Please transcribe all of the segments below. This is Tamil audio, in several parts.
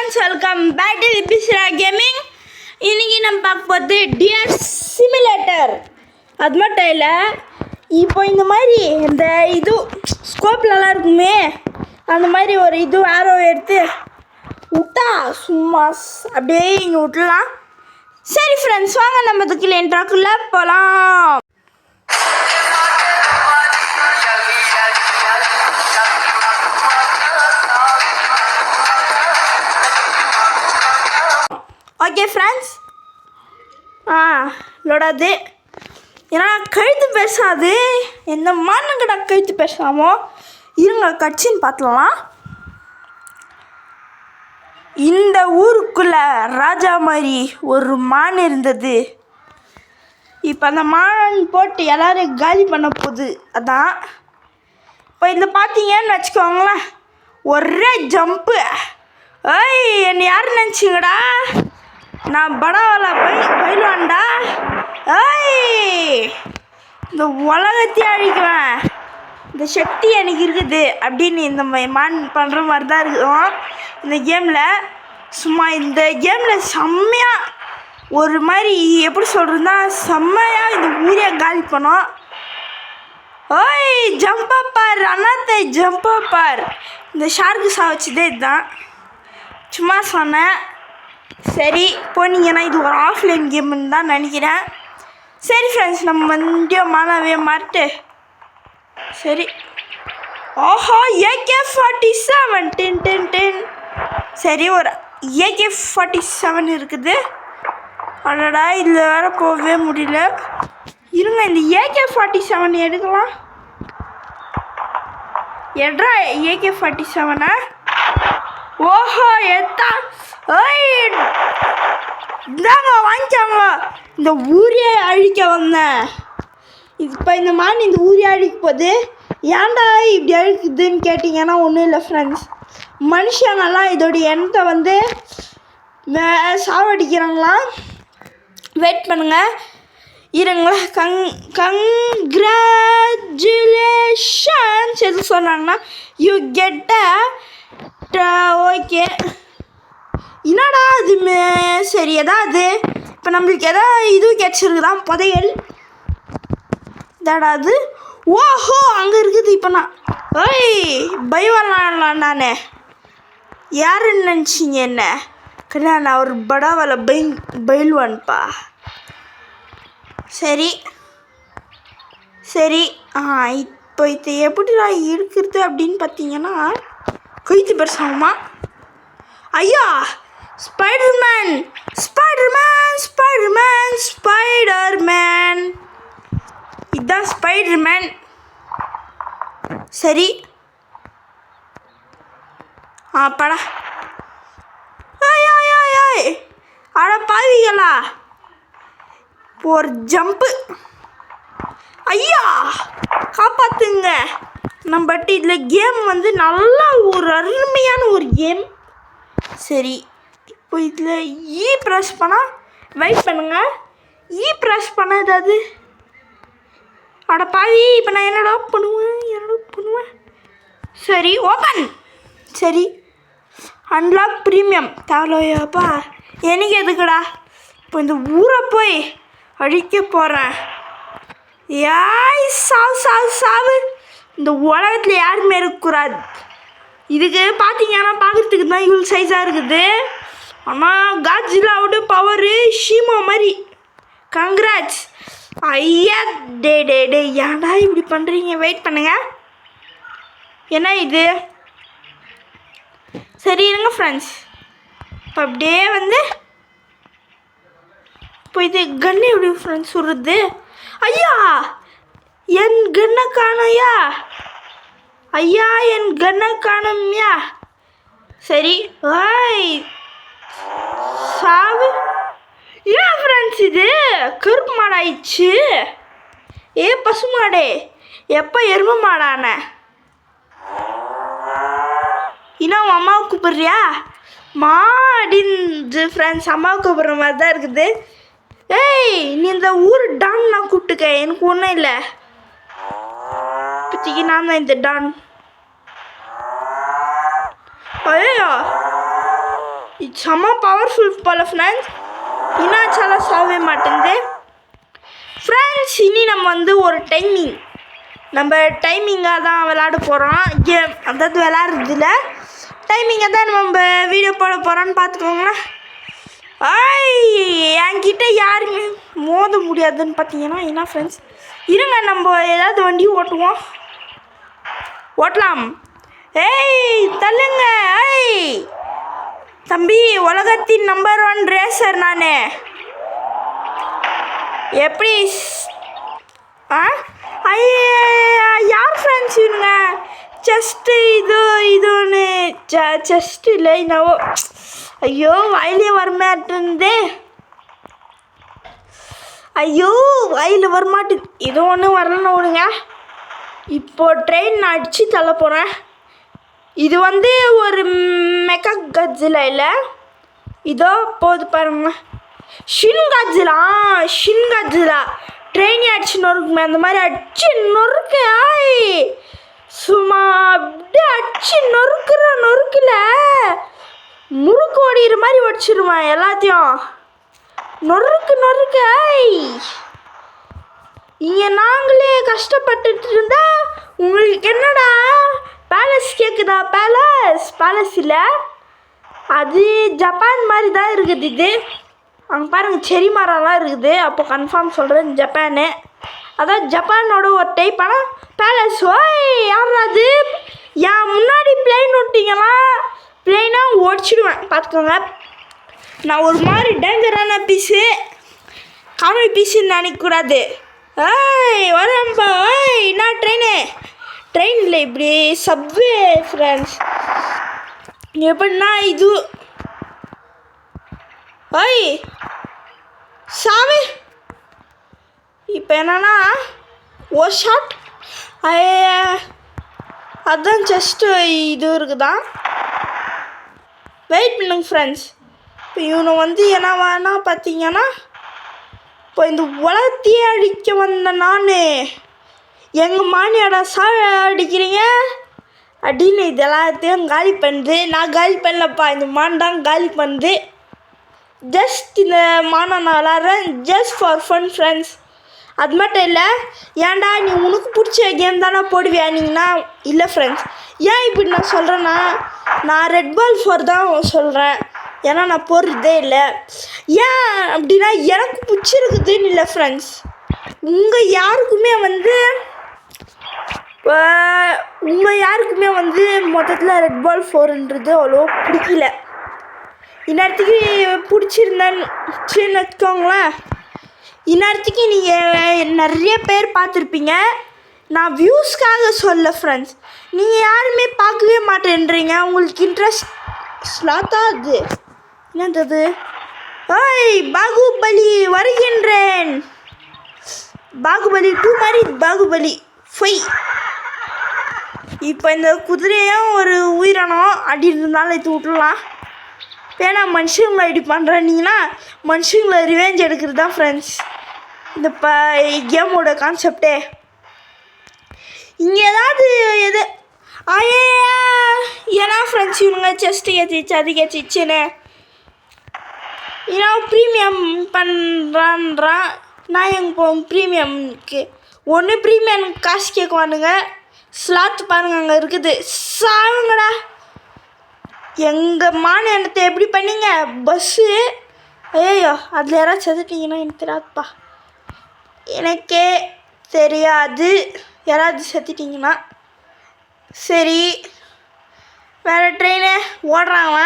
ஃப்ரெண்ட்ஸ், வெல்கம் பேக் டு விபிஸ்ரா கேமிங். இன்றைக்கி நம்ம பார்க்க போகிறது டியர் சிமுலேட்டர். அது மட்டும் இல்லை, இப்போ இந்த மாதிரி இந்த இது ஸ்கோப்லலாம் இருக்குமே, அந்த மாதிரி ஒரு இது ஆரோ எடுத்து விட்டா சும்மா அப்படியே இங்கே விட்டுலாம். சரி ஃப்ரெண்ட்ஸ், வாங்க நம்ம இதுக்கு இன்ட்ராக்குள்ளே போகலாம். ஓகே ஃப்ரெண்ட்ஸ், லோடாது. ஏன்னா கழுத்து பேசாது, எந்த மானுங்கடா கழுத்து பேசாமோ. இருங்க கட்சின்னு பார்த்துலாம். இந்த ஊருக்குள்ளே ராஜா மாதிரி ஒரு மான் இருந்தது. இப்போ அந்த மான் போட்டு எல்லோரும் காலி பண்ண போகுது. அதான் இப்போ இந்த பார்த்தீங்கன்னு வச்சுக்கோங்களேன், ஒரே ஜம்ப்பு. ஏய், என்னை யார் நினச்சிங்கடா? நான் படாவலா பயில்வான்டா. ஏய், இந்த உலகத்தையே அழிக்குவேன், இந்த சக்தி எனக்கு இருக்குது அப்படின்னு இந்த மான் பண்ணுற மாதிரி தான் இருக்கும் இந்த கேமில். சும்மா இந்த கேமில் செம்மையாக ஒரு மாதிரி எப்படி சொல்கிறதுனா, செம்மையாக இந்த ஊரே காலி பண்ணோம். ஓய், ஜம்பாப்பார் அண்ணாத்தை, ஜம்பாப்பார். இந்த ஷார்க்கு சாவச்சதே இதுதான், சும்மா சொன்னேன். சரி போனீங்கன்னா இது ஒரு ஆஃப்லைன் கேம்னு தான் நினைக்கிறேன். சரி ஃப்ரெண்ட்ஸ், நம்ம வண்டியோ மானாவே மாறிட்டு. சரி, ஓஹோ, AK-47 டென் டென் டென். சரி, ஒரு AK-47 இருக்குது. அடடா, இதில் வேறு போகவே முடியல. இருங்க, இந்த AK-47 எடுக்கலாம். எட்ரா AK-47. ஓஹோ, எத்தா. ஓய், இந்தாங்க வாங்கிக்காங்க. இந்த ஊரே அழிக்க வந்தேன். இப்போ இந்த மாதிரி இந்த ஊரே அழிக்க போகுது. ஏன்டா இப்படி அழிக்குதுன்னு கேட்டிங்கன்னா ஒன்றும் இல்லை ஃப்ரெண்ட்ஸ், மனுஷனெல்லாம் இதோடைய எண்ணத்தை வந்து சாவடிக்கிறாங்களாம். வெயிட் பண்ணுங்கள், இருங்களா. கங்க்ராச்சுலேஷன்ஸ் எது சொன்னாங்கன்னா, யூ கெட் ஓகே. என்னடா அது? சரி, எதாவது இப்போ நம்மளுக்கு எதாவது இது கிடச்சிருக்குதான், புதையல் தாடா அது. ஓஹோ, அங்கே இருக்குது. இப்போ நான் பயவலாம். நான் யாருன்னு நினச்சிங்க என்ன? நான் ஒரு படாவல பயில்வான்ப்பா. சரி சரி, இப்போ இது எப்படிடா இருக்கிறது அப்படின்னு பார்த்தீங்கன்னா, கழுத்து பெருசாகுமா? ஐயா, ஸ்பைடர்மேன் ஸ்பைடர்மேன் ஸ்பைடர்மேன் ஸ்பைடர்மேன், இதுதான் ஸ்பைடர்மேன். சரி, படா. அட பாவிகளா, ஒரு ஜம்ப்பு. ஐயா, காப்பாற்றுங்க. நம்ம இதில் கேம் வந்து நல்லா ஒரு அருமையான ஒரு கேம். சரி, இப்போ இதில் ப்ரெஸ் பண்ணால், வெயிட் பண்ணுங்க, ப்ரெஸ் பண்ண ஏதாவது. அட பாவி, இப்போ நான் என்னடா பண்ணுவேன்? சரி, ஓப்பன். சரி, அன்லாக் ப்ரீமியம் தேவையாப்பா. எனக்கு எதுக்குடா? இப்போ இந்த ஊரை போய் அழிக்க போகிறேன். சாவு. இந்த உலகத்தில் யாருமே இருக்கக்கூடாது. இதுக்கு பார்த்தீங்கன்னா பார்க்குறதுக்கு தான் இவ்வளோ சைஸாக இருக்குது. ஆனால் காட்ஜிலாவோட பவரு ஷீமா மாதிரி. கங்க்ராட்ஸ். ஐயா, டே ஏன்டா இப்படி பண்ணுறீங்க? வெயிட் பண்ணுங்க, என்ன இது? சரி இருங்க ஃப்ரெண்ட்ஸ், இப்போ அப்படியே வந்து இப்போ இது கன்னு எப்படி ஃப்ரெண்ட்ஸ் சொல்கிறது? ஐயா, என் கன்னை காணோயா? ஐயா, என் கன்னை காணோம்யா. சரி, சாவு. ஏன் ஃப்ரெண்ட்ஸ் இது கருப்பு மாடாயிடுச்சு? பசு மாடே, எப்போ எருமை மாடான? இன்னும் அம்மாவை கூப்பிட்றியா மாடின்னு? ஃப்ரெண்ட்ஸ், அம்மாவை கூப்பிட்ற மாதிரி தான் இருக்குது. ஏய், நீ இந்த ஊர் டான் நான் கூப்பிட்டுக்க, எனக்கு ஒன்றும் இல்லை. இப்போதைக்கு நான் தான் இந்த டான். ஐயோ, இது செம்ம பவர்ஃபுல் போல ஃப்ரெண்ட்ஸ். இன்னாச்சாலாம் சாகவே மாட்டேங்குது ஃப்ரெண்ட்ஸ். இனி நம்ம வந்து ஒரு டைமிங்காக தான் விளாட போகிறோம். கேம் அதாவது விளாட்றதுல டைமிங்காக தான் நம்ம வீடியோ போட போகிறோன்னு பார்த்துக்கோங்களேன். என்கிட்ட யாருமே மோத முடியாதுன்னு பார்த்தீங்கன்னா என்ன ஃப்ரெண்ட்ஸ், இருங்க நம்ம ஏதாவது வண்டி ஓட்டலாம். தள்ளுங்க. தம்பி, உலகத்தின் நம்பர் 1 ரேசர் நான். எப்படி யார் ஃப்ரெண்ட்ஸ் இவனுங்க? இதுன்னு செஸ்ட் இல்லை என்னவோ. ஐயோ வாயிலே வரமாட்டேன்தே. வாயில் வரமாட்டேது. இது ஒன்றும் வரலன்னு விடுங்க. இப்போது ட்ரெயின் அடித்து தள்ள போகிறேன். இது வந்து ஒரு மெக்கா கட்ஸில் இல்லை, இதோ போது பாருங்க. ஷின் கட்ஸிலா ட்ரெயின் அடிச்சு நொறுக்குமே, அந்த மாதிரி அடிச்சு நொறுக்கு. சும்மா அப்படியே அடிச்சு நொறுக்கல முறுக்கு ஓடிக்கிற மாதிரி ஒடிச்சிருவேன் எல்லாத்தையும். நொறுக்கு. இங்கே நாங்களே கஷ்டப்பட்டுட்டு இருந்தா உங்களுக்கு என்னடா பேலஸ் கேட்குதா? பேலஸ் இல்லை, அது ஜப்பான் மாதிரி தான் இருக்குது. இது அங்கே பாருங்கள், செரி மரம்லாம் இருக்குது. அப்போ கன்ஃபார்ம் சொல்கிறேன் ஜப்பானு. அதான் ஜப்பானோட ஒரு டைப். ஆனால் பேலஸ் யாராவது என் முன்னாடி பிளெயின் விட்டிங்களா, பிளெயினாக ஓடிச்சிடுவேன் பார்த்துக்கோங்க. நான் ஒரு மாதிரி டேஞ்சரான பீஸு, காமெடி பீஸுன்னு நினைக்கக்கூடாது. வரேன்பா. என்ன ட்ரெயினில் இப்படி சப்வே ஃப்ரெண்ட்ஸ். எப்படின்னா இது சாமி. இப்போ என்னன்னா ஒரு ஷாட் அதுதான் ஜஸ்ட்டு இது இருக்குதான். வெயிட் பண்ணுங்க ஃப்ரெண்ட்ஸ். இப்போ இவனை வந்து என்ன வேணா பார்த்தீங்கன்னா, இப்போ இந்த உலகத்தையே அடிக்க வந்த நான் எங்கள் மானியோட அடிக்கிறீங்க அப்படின்னு இது எல்லாத்தையும் காலி பண்ணுது. நான் காலி பண்ணலப்பா, இந்த மான் தான் காலி பண்ணுது. ஜஸ்ட் இந்த மானை நான் விளாட்றேன் ஜஸ்ட் ஃபார் ஃபன் ஃப்ரெண்ட்ஸ். அது மட்டும் இல்லை, ஏன்டா நீ உனக்கு பிடிச்ச கேம் தானே போடுவியா நீங்கன்னா? இல்லை ஃப்ரெண்ட்ஸ். ஏன் இப்படி நான் சொல்கிறேன்னா, நான் ரெட் பால் 4 தான் சொல்கிறேன். ஏன்னா நான் போடுறதே இல்லை. ஏன் அப்படின்னா எனக்கு பிடிச்சிருக்குதுன்னு இல்லை ஃப்ரெண்ட்ஸ். உங்கள் யாருக்குமே வந்து மொத்தத்தில் ரெட் பால் 4ன்றது அவ்வளோ பிடிக்கல. இந்நேரத்துக்கு பிடிச்சிருந்தேன்னு வச்சுக்கோங்களேன். இந்நேரத்துக்கு நீங்கள் நிறைய பேர் பார்த்துருப்பீங்க. நான் வியூஸ்க்காக சொல்ல ஃப்ரெண்ட்ஸ். நீங்கள் யாருமே பார்க்கவே மாட்டேன்றீங்க. உங்களுக்கு இன்ட்ரெஸ்ட் ஸ்லாத்தா அது என்னது? பாகுபலி வருகின்றேன். பாகுபலி 2 மாதிரி பாகுபலி 5. இப்போ இந்த குதிரையும் ஒரு உயிரினம் அப்படி இருந்தாலும் இது விட்டுலாம். ஏன்னா மனுஷங்களை இப்படி பண்ணுறீங்கன்னா மனுஷங்களை ரிவெஞ்ச் எடுக்கிறது தான் ஃப்ரெண்ட்ஸ் இந்த கேமோட கான்செப்டே. இங்கே ஏதாவது ஏன்னா ஃப்ரெண்ட்ஸ் இவனுங்க செஸ்ட்டு ஏற்றிச்சு அது ஏற்றிச்சுன்னு ஏன்னா ப்ரீமியம் பண்ணுறான்றான். நான் எங்கே போவோம் ப்ரீமியம்க்கு? ஒன்று ப்ரீமியம் காசு கேட்குவானுங்க. ஸ்லாத் பாருங்க அங்கே இருக்குது. சாவுங்கடா. எங்கள் மாநிலத்தை எப்படி பண்ணீங்க? பஸ்ஸு ஐயோ அதில் யாராவது செத்துட்டிங்கன்னா எனக்கு தெரியாதுப்பா. எனக்கே தெரியாது யாராவது செத்துட்டிங்கன்னா. சரி, வேறு ட்ரெயினு ஓடுறாங்க.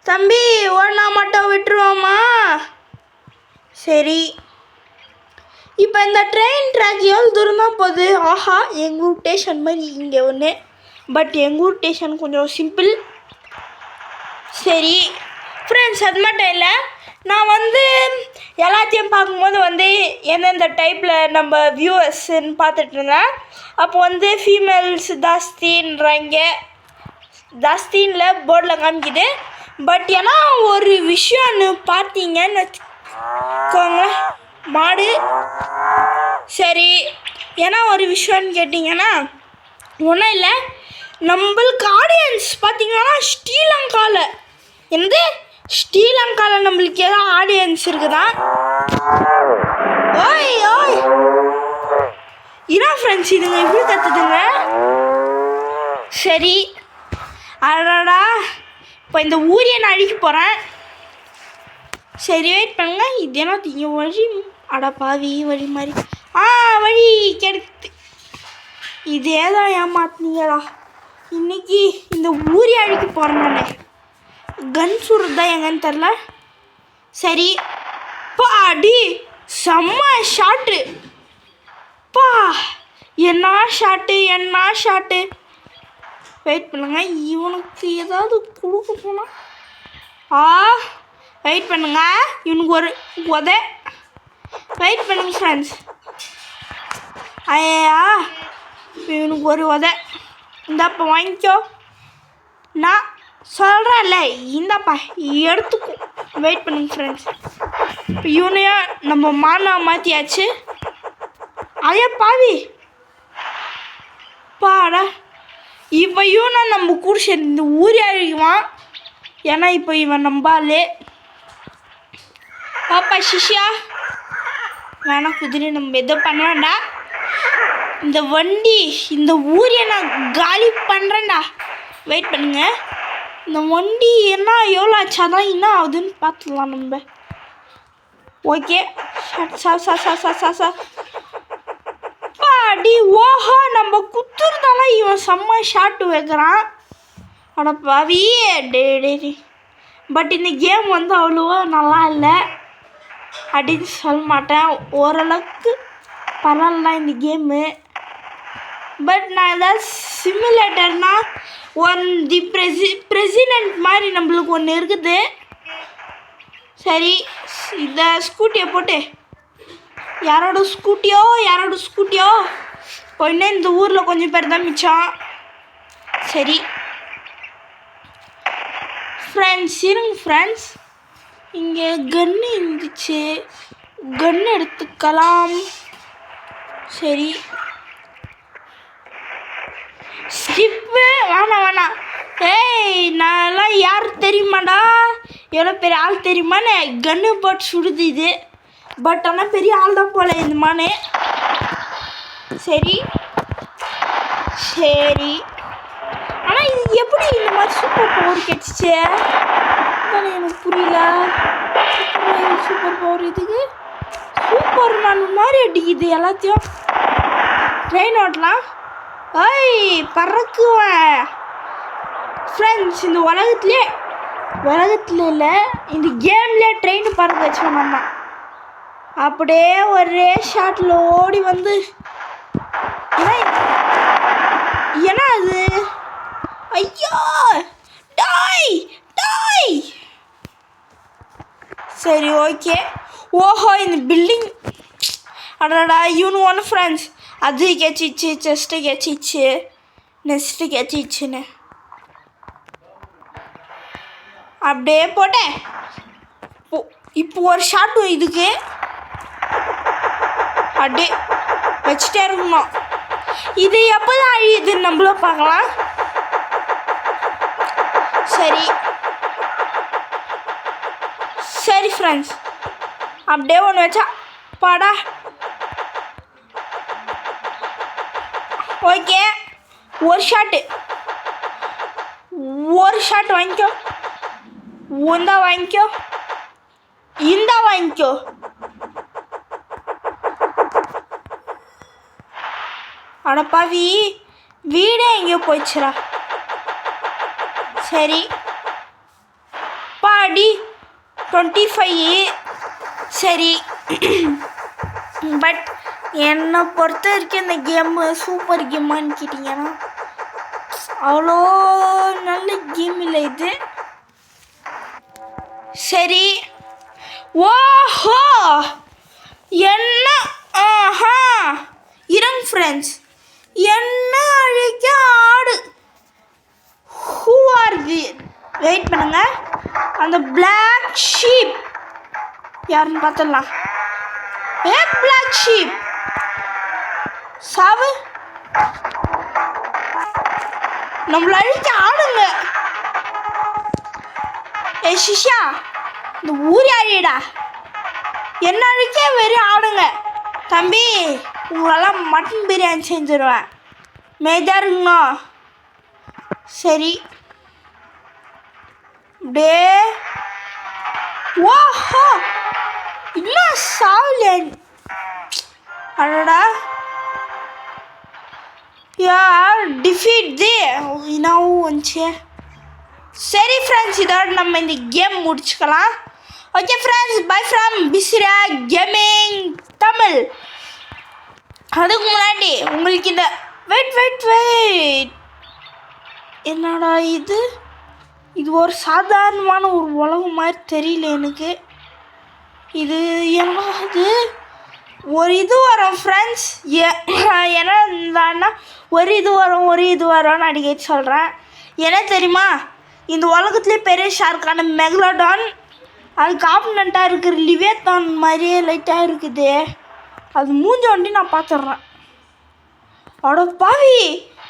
தம்பி ஓடினா மட்டும் விட்டுருவோமா? சரி, இப்போ இந்த ட்ரெயின் ட்ராக் எவ்வளோ தூரம் தான் போகுது? ஆஹா, எங்கள் ஊர் ஸ்டேஷன் மாதிரி இங்கே ஒன்று. பட் எங்கள் ஊர் ஸ்டேஷன் கொஞ்சம் சிம்பிள். சரி ஃப்ரெண்ட்ஸ், அது மட்டும் இல்லை, நான் வந்து எல்லாத்தையும் பார்க்கும்போது வந்து எந்தெந்த டைப்பில் நம்ம வியூவர்ஸ்ன்னு பார்த்துட்டு இருந்தேன். அப்போ வந்து ஃபீமேல்ஸ் ஜாஸ்தின்றாங்க. ஜாஸ்தின்ல போர்டில் காமிக்குது. பட் ஏன்னா ஒரு விஷயம்னு பார்த்தீங்கன்னு வச்சுக்கோங்க, மாடு. சரி, ஏன்னா ஒரு விஷயம்னு கேட்டிங்கன்னா ஒன்றும் இல்லை, நம்மளுக்கு ஆடியன்ஸ் பார்த்தீங்கன்னா ஸ்ரீலங்காவில் என்னது ஸ்ரீலங்காவில் நம்மளுக்கு ஏதோ ஆடியன்ஸ் இருக்குதான். ஓய் ஓய் இரா ஃப்ரெண்ட்ஸ், இதுங்க எப்படி கற்றுதுங்க. சரி அடடா, இப்போ இந்த ஊரியை நான் அழிக்க போகிறேன். சரி வெயிட் பண்ணுங்க. இது என்ன தீங்க வழி, அட பாவி வழி மாதிரி. வழி கிடைக்குது. இதே தான் ஏமாத்தினீங்களா. இன்னைக்கு இந்த ஊரியை அழிக்க போகிறேன் நான். கன் சுடுறது தான் எங்கன்னு தெரில. சரி பாடி செம்ம ஷாட்டு. பா என்ன ஷாட்டு. வெயிட் பண்ணுங்க, இவனுக்கு ஏதாவது கொடுக்க போனா. வெயிட் பண்ணுங்க, இவனுக்கு ஒரு வெயிட் பண்ணுங்க ஃப்ரெண்ட்ஸ். ஐயா இவனுக்கு ஒரு இந்தாப்பா வாங்கிக்கோ. நான் சொல்கிறேன்ல, இந்தாப்பா எடுத்துக்கோ. வெயிட் பண்ணுங்க ஃப்ரெண்ட்ஸ். இப்போ இவனையும் நம்ம மானா மாற்றியாச்சு. ஐயா பாவி பாடா. இப்போ இவனை நம்ம கூட சேர்ந்து இந்த ஊரே அழிக்குவான். ஏன்னா இப்போ இவன் நம்பாலே. பாப்பா சிஷ்யா வேணாம், குதிரை நம்ம எதுவும் பண்ண வேண்டாம். இந்த வண்டி இந்த ஊரையை நான் காலி பண்ணுறேன்டா. வெயிட் பண்ணுங்க, இந்த வண்டி என்ன எவ்வளோ ஆச்சாதான் என்ன ஆகுதுன்னு பார்த்துக்கலாம் நம்ம. Okay body. ஓஹோ, நம்ம குத்துறதால இவன் செம்ம ஷாட்டு வைக்கிறான். அட பாவி டே. பட் இந்த கேம் வந்து அவ்வளோவா நல்லா இல்லை அப்படின்னு சொல்ல மாட்டேன். ஓரளவுக்கு பரவாயில்ல இந்த கேமு. பட் நான் ஏதாவது சிமுலேட்டர்னா தி பிரசிடென்ட் மாதிரி நம்மளுக்கு ஒன்று இருக்குது. சரி இந்த ஸ்கூட்டியை போட்டு யாரோட ஸ்கூட்டியோ போயின்னே. இந்த ஊரில் கொஞ்சம் பேர் தான் மிச்சம். சரி ஃப்ரெண்ட்ஸ் இருங்க ஃப்ரெண்ட்ஸ், இங்கே கன்று இருந்துச்சு, கன்று எடுத்துக்கலாம். சரி ஸ்கிப்பு வேணாம். ஏய் நான்லாம் யார் தெரியுமாடா, எவ்வளோ பெரிய ஆள் தெரியுமான்னு கன்று போட்டு சுடுது இது. பட் ஆனால் பெரிய ஆள் தான் போல இந்த மானு. சரி ஆனால் இது எப்படி இந்த மாதிரி சூப்பர் பவர் கிடச்சிச்சு எனக்கு புரியல. சூப்பர் பவர் இதுக்கு சூப்பர் மேன் மாதிரி அடிக்குது எல்லாத்தையும். ட்ரெயின் ஓட்டலாம். பறக்குவேன் ஃப்ரெண்ட்ஸ். இந்த உலகத்தில் இல்லை, இந்த கேம்லேயே ட்ரெயின் பறக்க வச்சோம் நம்ம. அப்படியே ஒரே ஷாட்டில் ஓடி வந்து ஏன்னா அது ஐயோ டாய். சரி ஓகே. ஓஹோ இந்த பில்டிங் அடடா இவனு ஒன்று ஃப்ரெண்ட்ஸ். அது கேச்சிச்சு, செஸ்ட்டு கேச்சிச்சு, நெக்ஸ்ட்டு கேச்சிச்சுன்னு அப்படியே போட்டேன். இப்போ ஒரு ஷாட்டும் இதுக்கு அப்படியே வச்சுட்டே இருக்கணும். இது எப்போ தான் அழியுதுன்னு நம்மளும் பார்க்கலாம். சரி ஃப்ரெண்ட்ஸ், அப்படியே ஒன்று வச்சா பாடா. ஓகே ஒரு ஷாட்டு வாங்கிக்கோ. இந்தா வாங்கிக்கோ. அடப்பாவி வீடே எங்கேயோ போயிடுச்சுரா. சரி பாடி 25. சரி பட் என்னை பொறுத்த வரைக்கும் இந்த கேமு சூப்பர் கேமான்னு கேட்டிங்கன்னா அவ்வளோ நல்ல கேம் இல்லை இது. சரி ஓஹோ என்ன இருங்க ஃப்ரெண்ட்ஸ், என்ன அழிக்க ஆடு. ஹூ ஆர் தி வெயிட் பண்ணுங்க. அந்த பிளாக் ஷீப் யாருன்னு பார்த்துடலாம். பிளாக் ஷீப் சாவு நம்மள அழிக்க ஆடுங்க. சிஷா இந்த ஊர் யாரிடா என்னக்கே வெறும் ஆடுங்க தம்பி உங்களெல்லாம் மட்டன் பிரியாணி செஞ்சுருவேன் மேஜா இருக்கணும் சரி அப்படியே ஓஹோ இன்னும் சாவல அடடா யார் டிஃபீட் தி இனாவும் வந்துச்சு சரி ஃப்ரெண்ட்ஸ் இதோட நம்ம இந்த கேம் முடிச்சுக்கலாம் ஓகே ஃப்ரெண்ட்ஸ் பை ஃப்ரம் பிஸ்ரா கேமிங் தமிழ் அதுக்கு முன்னாடி உங்களுக்கு இந்த வெயிட் என்னடா இது ஒரு சாதாரணமான ஒரு உலகம் மாதிரி தெரியல எனக்கு இது என்னது ஒரு இது வரும் ஃப்ரெண்ட்ஸ் என்னன்னா ஒரு இது வரும்னு அடிக்கடி சொல்கிறேன் என்ன தெரியுமா இந்த உலகத்துலேயே பெரிய ஷார்க்கான மெகலோடான் அதுக்கு ஆப்னண்ட்டாக இருக்கிற லிவேத்தான் மாதிரியே லைட்டாக இருக்குது அது மூஞ்ச வண்டி நான் பார்த்துட்றேன் அட பாவி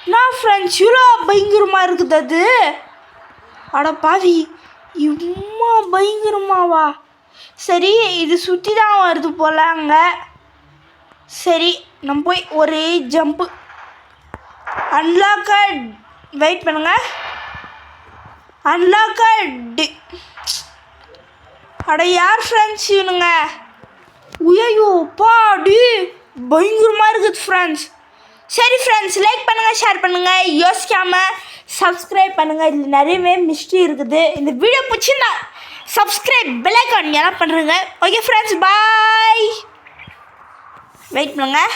நான் ஃப்ரெண்ட்ஸ் இவ்வளோ பயங்கரமாக இருக்குது அது அட பாவி இம்மா பயங்கரமாவா சரி இது சுற்றி தான் வருது போல் அங்கே சரி நம்ம போய் ஒரு ஜம்ப்பு அன்லாக்கட் வெயிட் பண்ணுங்க அன்லாக்கட் அட யார் ஃப்ரெண்ட்ஸ் இவனுங்க உயோ பாடி பயங்கரமாக இருக்குது ஃப்ரெண்ட்ஸ் சரி ஃப்ரெண்ட்ஸ் லைக் பண்ணுங்கள் ஷேர் பண்ணுங்கள் யோசிக்காமல் சப்ஸ்கிரைப் பண்ணுங்கள் இதில் நிறையவே மிஸ்ட்ரி இருக்குது இந்த வீடியோ பிடிச்சிருந்தா சப்ஸ்கிரைப் பெல் ஐகான் என்ன பண்ணுறேங்க ஓகே ஃப்ரெண்ட்ஸ் பாய் வெயிட் பண்ணுங்கள்